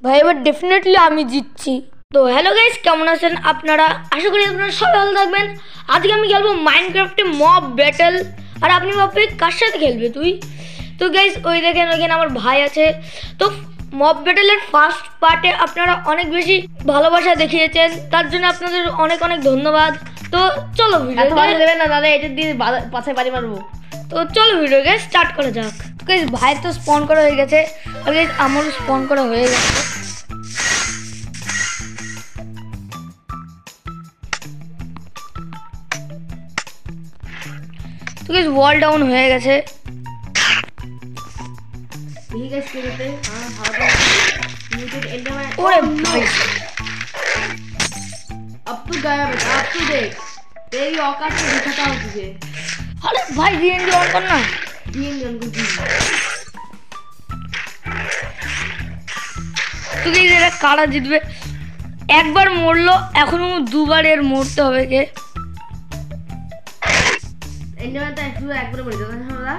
ভাই এবার ডেফিনেটলি আমি জিতছি। তো হ্যালো গাইস, কেমন আছেন আপনারা? আশা করি আপনারা সবাই ভালো থাকবেন। আজকে আমি খেলবো মাইনক্রাফটে মব ব্যাটেল। আর আপনি ভাববেন কার সাথে খেলবে তুই? তো গাইস ওই দেখেন ওইখানে আমার ভাই আছে। তো মব ব্যাটেলের ফার্স্ট পার্টে আপনারা অনেক বেশি ভালোবাসা দেখিয়েছেন, তার জন্য আপনাদের অনেক অনেক ধন্যবাদ। তো চলো ভিডিও দেবেন না দাদা, এটা দিয়ে পাছায় বাড়ি মারবো। তো চলো ভিডিও গাইস স্টার্ট করা যাক। তো গাইস ভাই তো স্পন করা হয়ে গেছে, আর গাইস আমারও স্পন করা হয়ে গেছে। তো গাইস ওয়াল ডাউন হয়ে গেছে। ठीक है इसके लिए हां भागो म्यूटेड एंडर में। ओरे भाई अब तू गया बेटा, अब तू देख तेरी औकात से दिखाता हूं तुझे। अरे भाई डीएनडी ऑन करना, डीएनडी ऑन कर। তো গাইস এরা কারা জিতবে? একবার মরলো, এখনো দুবার এর মরতে হবে কে? एंडर में तो একটু একবার মরে যাবে না দাদা।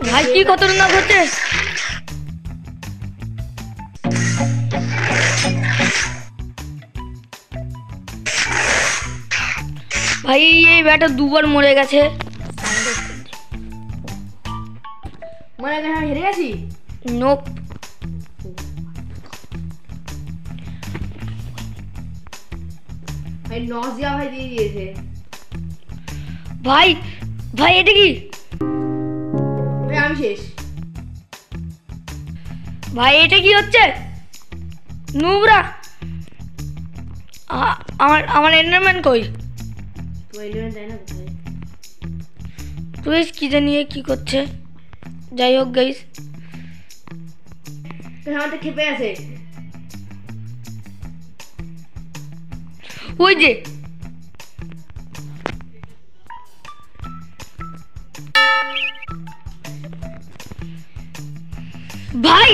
ভাই কি খতরনাক হচ্ছে। ভাই এই ব্যাটা দুবার মরে গেছে। মরে গেছে, আমি হেরে গেছি। নোপ। ভাই নজিয়া ভাই দিয়ে দিয়েছে। ভাই ভাই এটা কি? আমি শেষ। ভাই এটা কি হচ্ছে? নুবরা আমার এন্ডারম্যান কই? তো এন্ডারম্যান তাই না কোথায়? তুই কি জানি কি করছে। যাই হোক গাইস, আমার তো খেপে আছে। ওই যে ভাই।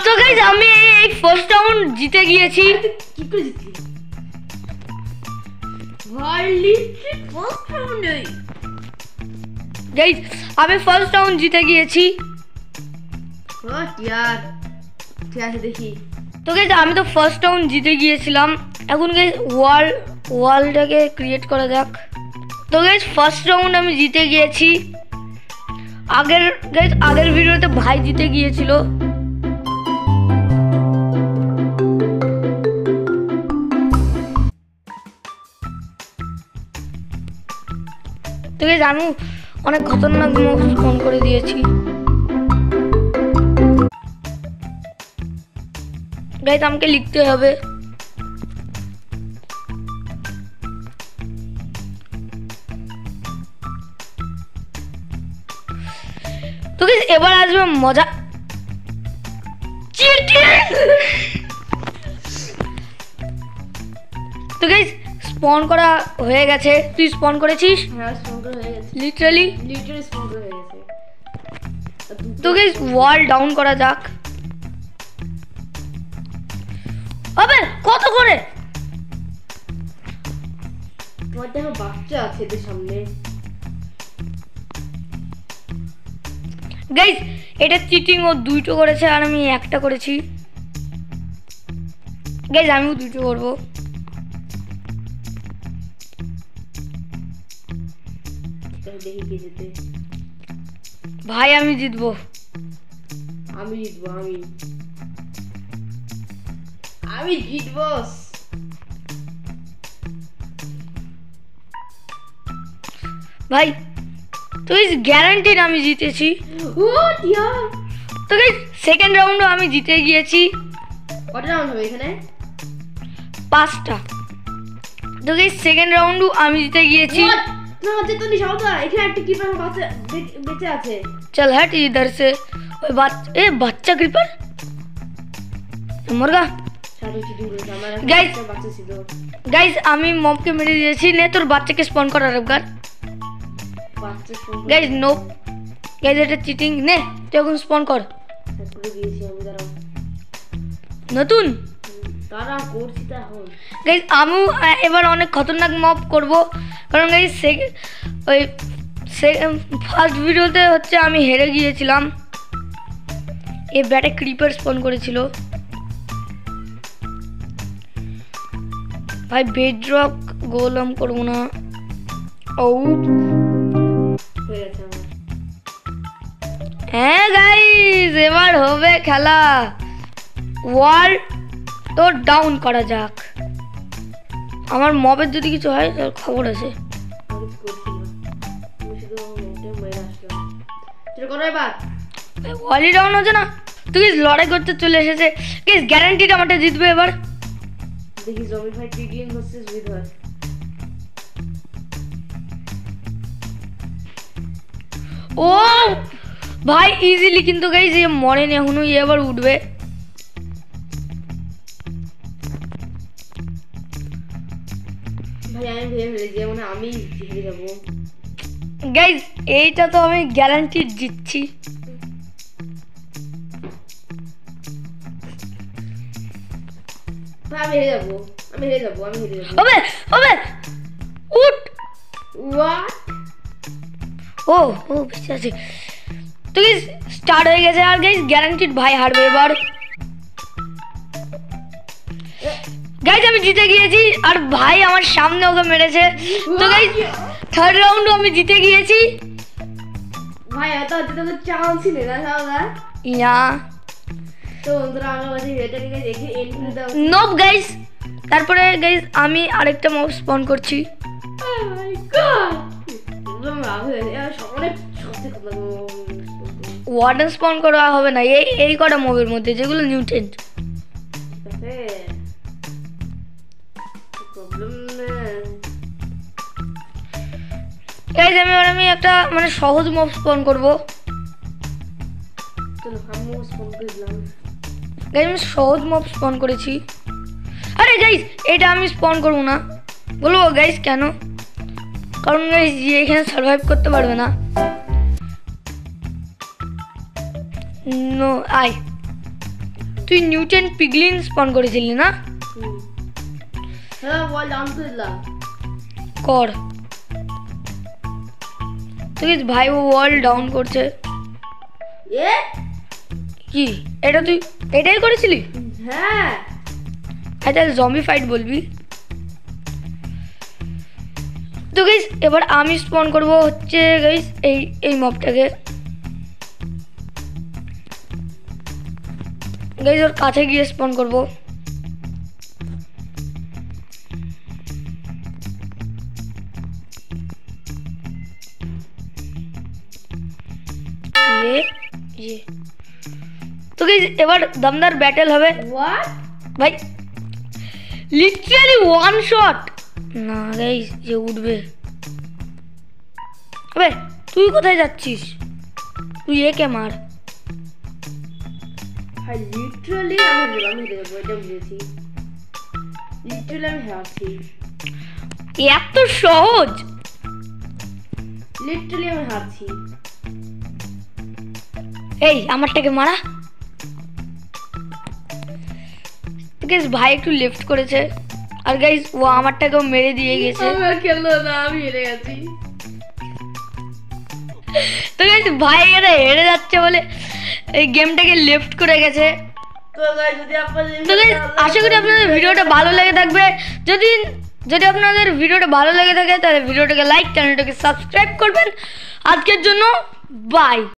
তো গাইস আমি এই ফার্স্ট রাউন্ড জিতে গিয়েছি। কি করে জিতলি ভাই? লিট্রি ফার্স্ট রাউন্ডে গাইস আমি ফার্স্ট রাউন্ড জিতে গিয়েছি। হোয়াট ইয়ার, ঠিক আছে দেখি। তো গাইস আমি তো ফার্স্ট রাউন্ড জিতে গিয়েছিলাম। এখন গাইস ওয়ালটাকে ক্রিয়েট করা যাক। তো গাইস ফার্স্ট রাউন্ড আমি জিতে গিয়েছি। আগের ভিডিওতে ভাই জিতে গিয়েছিল। তো গাইস আমি অনেক খতরনাক মুভ ফোন করে দিয়েছি। গাইস আমাকে লিখতে হবে। তো গাইস এবার আসবে মজা। তো গাইস স্পন করা হয়ে গেছে। তুই স্পন করেছিস? হ্যাঁ স্পন করা হয়ে গেছে, লিটারালি স্পন করা হয়ে গেছে। তো গাইস ওয়াল ডাউন করা যাক। আবে কত করে? তোমার দেখো বাচ্চা আছে এদের সামনে। গাইস এটা চিটিং, ও দুটো করেছে আর আমি একটা করেছি। গাইস আমিও দুটো করব। দেখি কে জিতে। ভাই আমি জিতবো। আমি জিতবো। আমি জিতবো। ভাই তুই গ্যারান্টিড আমি জিতেছি। হোয়াট ইয়ার। তো গাইস সেকেন্ড রাউন্ডও আমি জিতে গিয়েছি। কটা রাউন্ড হবে এখানে? 5টা। তো গাইস সেকেন্ড রাউন্ডও আমি জিতে গিয়েছি। না হচ্ছে তো নিশাওতা, এখানে একটা কিপার বাচ্চা বেঁচে আছে। चल हट इधर से। ओए बच्चा क्रीपर मर गया। गाइस गाइस আমি মবকে মেরে দিয়েছি। নে তোর বাচ্চাকে স্পন কর আরেকবার। গাইস নো গাইস এটা চিটিং। নে তুই এখন স্পন কর। নতুন তারা করছি তা হল। গাইস আমি এবার অনেক খতরনাক মব করব, কারণ গাইস ওই ফার্স্ট ভিডিওতে হচ্ছে আমি হেরে গিয়েছিলাম, এ ব্যাটে ক্রিপার স্পন করেছিল। ভাই বেডরক গোলম করবো না। ও হয়ে গেছে আমার। হ্যাঁ গাইস, এবার হবে খেলা। ওয়াল তো ডাউন করা যাক। আমার মবের যদি কিছু হয় তার খবর আছে। আমি কিছু করছি না, আমি শুধু মোটে মেরে আসলাম। সেটা করো এবার। ওয়ালই ডাউন হচ্ছে না, তুই লড়াই করতে চলে এসেছে। গাইস গ্যারান্টিড আমারটা জিতবে এবার। দেখি জমিফাইড পিগলিন ভার্সেস উইদার। ও ভাই ইজিলি, কিন্তু গাইস এ মরেনি এখনো, এ আবার উঠবে। ভাই আমি ভেবে ফেলেছি মানে আমি জিতে যাবো। গাইস এইটা তো আমি গ্যারান্টি জিতছি। ভাই আমি হেরে যাবো, আমি হেরে যাবো, আমি হেরে যাবো। হবে হবে, উঠ। হোয়াট? ও ও বেঁচে আছে। তো গাইস স্টার্ট হয়ে গেছে, আর গাইস গ্যারান্টিড ভাই হারবে এবার। গাইস আমি জিতে গিয়েছি, আর ভাই আমার সামনে ওকে মেরেছে। তো গাইস থার্ড রাউন্ড আমি জিতে গিয়েছি। ভাই এত জিতে তো চান্সই নেই না সারা। ইয়া তো বন্ধুরা আমার কাছে ভিডিওটাকে দেখে এন্ড করে দাও। নব গাইস। তারপরে গাইস আমি আরেকটা মব স্পন করছি। Oh my god! একদম রাগ হয়ে গেছে। আর সকলে সত্যি কথা ওয়ার্ডেন স্পন করা হবে না এই কটা মবের মধ্যে যেগুলো নিউটেন্ট। প্রবলেম না। গাইস আমি একটা মানে সহজ মব স্পন করব। চলো আমি স্পন করে দিলাম। গাইস আমি সহজ মব স্পন করেছি। আরে গাইস এটা আমি স্পন করব না, বলবো গাইস কেন? কারণ গাইস এখানে সার্ভাইভ করতে পারবে না। নো আই, তুই নিউটেন্ট পিগলিন স্পন করেছিলি না? হ্যাঁ বল ডাউন করে দিলাম। কর। তো গাইস ভাই ও ওয়াল ডাউন করছে। এ কি এটা তুই এটাই করেছিলি? হ্যাঁ আচ্ছা জম্বি ফাইট বলবি। তো গাইস এবার আমি স্পন করব হচ্ছে গাইস এই মবটাকে। গাইস ওর কাছে গিয়ে স্পন করব। ये তো গাইস এবার দমদার ব্যাটেল হবে। হোয়াট? ভাই লিটারালি ওয়ান শট না গাইস, যে উঠবে। আবে তুই কোথায় যাচ্ছিস? তুই একে মার। ভাই লিটারালি আমি হেরে যাবো, এটা বুঝেছি। লিটারালি আমি হারছি, এত সহজ? লিটারালি আমি হারছি। এই আমারটাকে মারা। গাইস ভাই একটু লেফট করেছে, আর গাইস ও আমারটাকেও মেরে দিয়ে গেছে। আমার খেললো না, আমি হেরে গেছি। তো গাইস ভাই এখানে হেরে যাচ্ছে বলে এই গেমটাকে লেফট করে গেছে। তো গাইস যদি আপনাদের তো গাইস আশা করি আপনাদের ভিডিওটা ভালো লেগে থাকবে। যদি আপনাদের ভিডিওটা ভালো লেগে থাকে তাহলে ভিডিওটাকে লাইক, চ্যানেলটাকে সাবস্ক্রাইব করবেন। আজকের জন্য বাই।